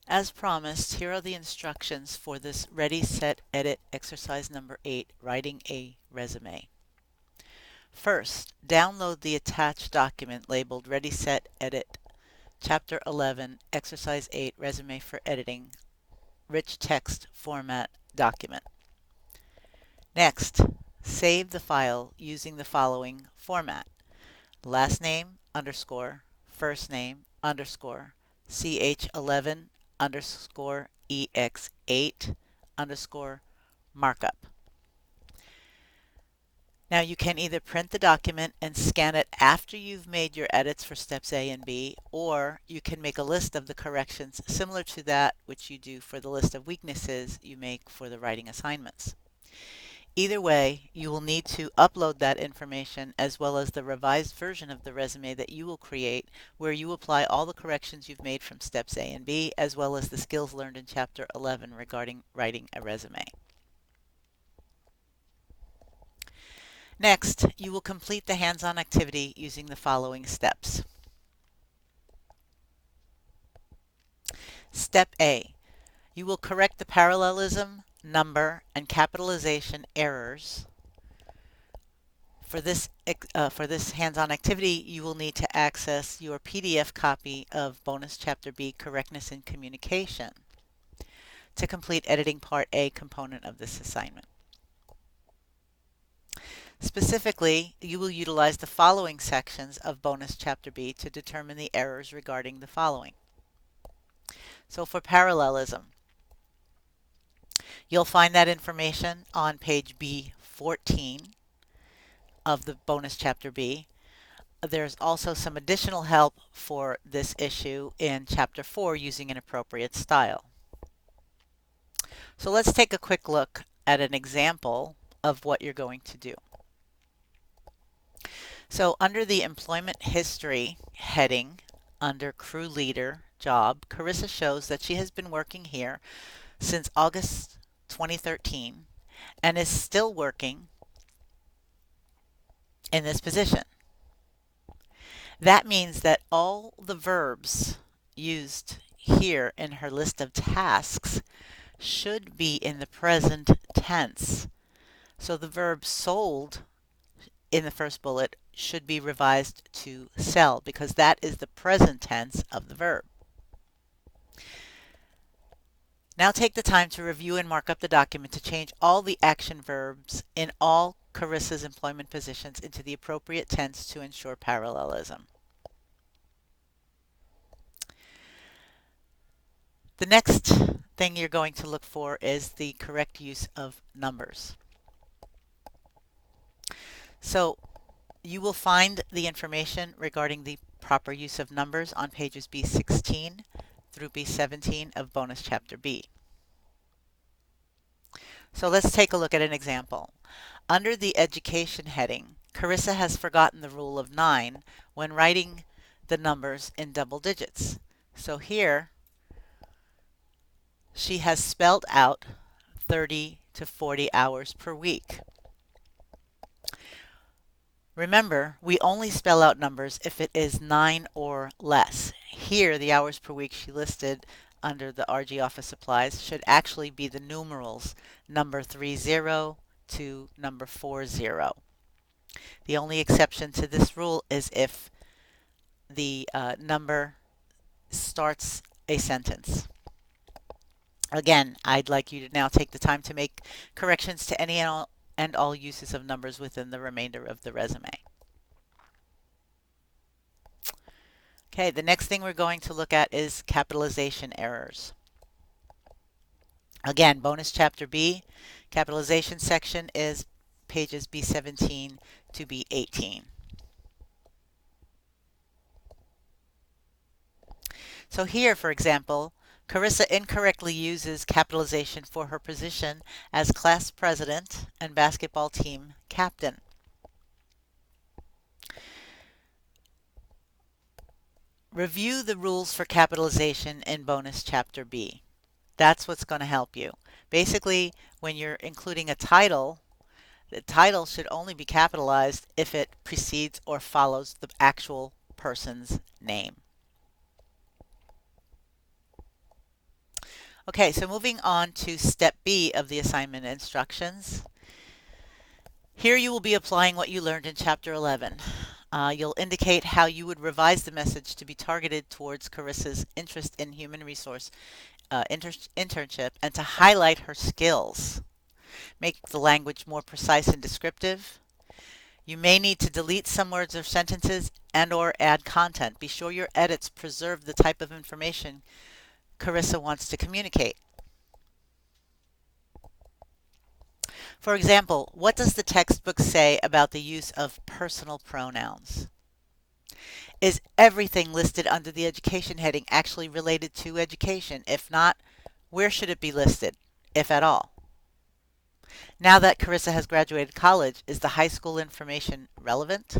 As promised, here are the instructions for this Ready, Set, Edit exercise number 8, writing a resume. First, download the attached document labeled Ready, Set, Edit Chapter 11, Exercise 8, Resume for Editing, Rich Text Format document. Next, save the file using the following format: last name underscore, first name underscore, ch11 underscore ex8 underscore markup. Now you can either print the document and scan it after you've made your edits for steps A and B, or you can make a list of the corrections similar to that which you do for the list of weaknesses you make for the writing assignments. Either way, you will need to upload that information as well as the revised version of the resume that you will create, where you apply all the corrections you've made from steps A and B, as well as the skills learned in Chapter 11 regarding writing a resume. Next, you will complete the hands-on activity using the following steps. Step A. You will correct the parallelism, number, and capitalization errors. For this hands-on activity, you will need to access your PDF copy of Bonus Chapter B, Correctness in Communication, to complete editing Part A component of this assignment. Specifically, you will utilize the following sections of Bonus Chapter B to determine the errors regarding the following. So for parallelism, you'll find that information on page B14 of the Bonus Chapter B. There's also some additional help for this issue in Chapter 4 using an appropriate style. So let's take a quick look at an example of what you're going to do. So under the Employment History heading, under Crew Leader Job, Carissa shows that she has been working here since August 2013 and is still working in this position. That means that all the verbs used here in her list of tasks should be in the present tense. So the verb sold in the first bullet should be revised to sell, because that is the present tense of the verb. Now take the time to review and mark up the document to change all the action verbs in all Carissa's employment positions into the appropriate tense to ensure parallelism. The next thing you're going to look for is the correct use of numbers. So you will find the information regarding the proper use of numbers on pages B16 through B17 of Bonus Chapter B. So let's take a look at an example. Under the Education heading, Carissa has forgotten the rule of 9 when writing the numbers in double digits. So here, she has spelled out 30 to 40 hours per week. Remember, we only spell out numbers if it is 9 or less. Here, the hours per week she listed under the RG Office Supplies should actually be the numerals number 30 to number 40. The only exception to this rule is if the number starts a sentence. Again, I'd like you to now take the time to make corrections to any and all uses of numbers within the remainder of the resume. Okay, the next thing we're going to look at is capitalization errors. Again, Bonus Chapter B, capitalization section is pages B17 to B18. So here, for example, Carissa incorrectly uses capitalization for her position as class president and basketball team captain. Review the rules for capitalization in Bonus Chapter B. That's what's going to help you. Basically, when you're including a title, the title should only be capitalized if it precedes or follows the actual person's name. Okay, so moving on to step B of the assignment instructions. Here you will be applying what you learned in Chapter 11. You'll indicate how you would revise the message to be targeted towards Carissa's interest in human resource internship and to highlight her skills. Make the language more precise and descriptive. You may need to delete some words or sentences and/or add content. Be sure your edits preserve the type of information Carissa wants to communicate. For example, what does the textbook say about the use of personal pronouns? Is everything listed under the education heading actually related to education? If not, where should it be listed, if at all? Now that Carissa has graduated college, is the high school information relevant?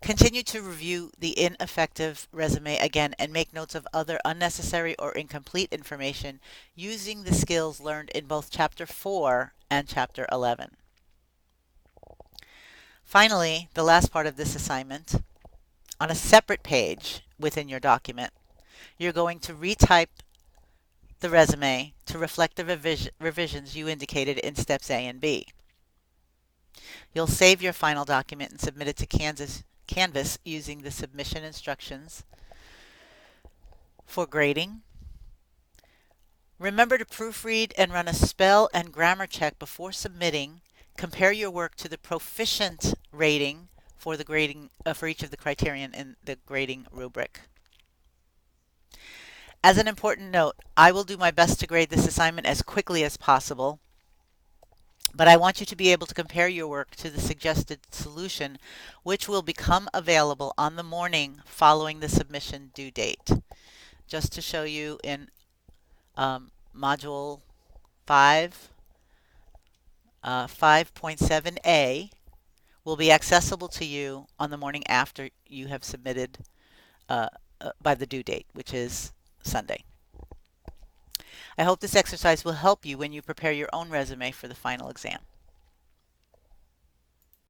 Continue to review the ineffective resume again and make notes of other unnecessary or incomplete information using the skills learned in both Chapter 4 and Chapter 11. Finally, the last part of this assignment, on a separate page within your document, you're going to retype the resume to reflect the revisions you indicated in steps A and B. You'll save your final document and submit it to Canvas using the submission instructions for grading. Remember to proofread and run a spell and grammar check before submitting. Compare your work to the proficient rating for the grading for each of the criterion in the grading rubric. As an important note, I will do my best to grade this assignment as quickly as possible, but I want you to be able to compare your work to the suggested solution, which will become available on the morning following the submission due date. Just to show you in Module 5, 5.7a will be accessible to you on the morning after you have submitted by the due date, which is Sunday. I hope this exercise will help you when you prepare your own resume for the final exam.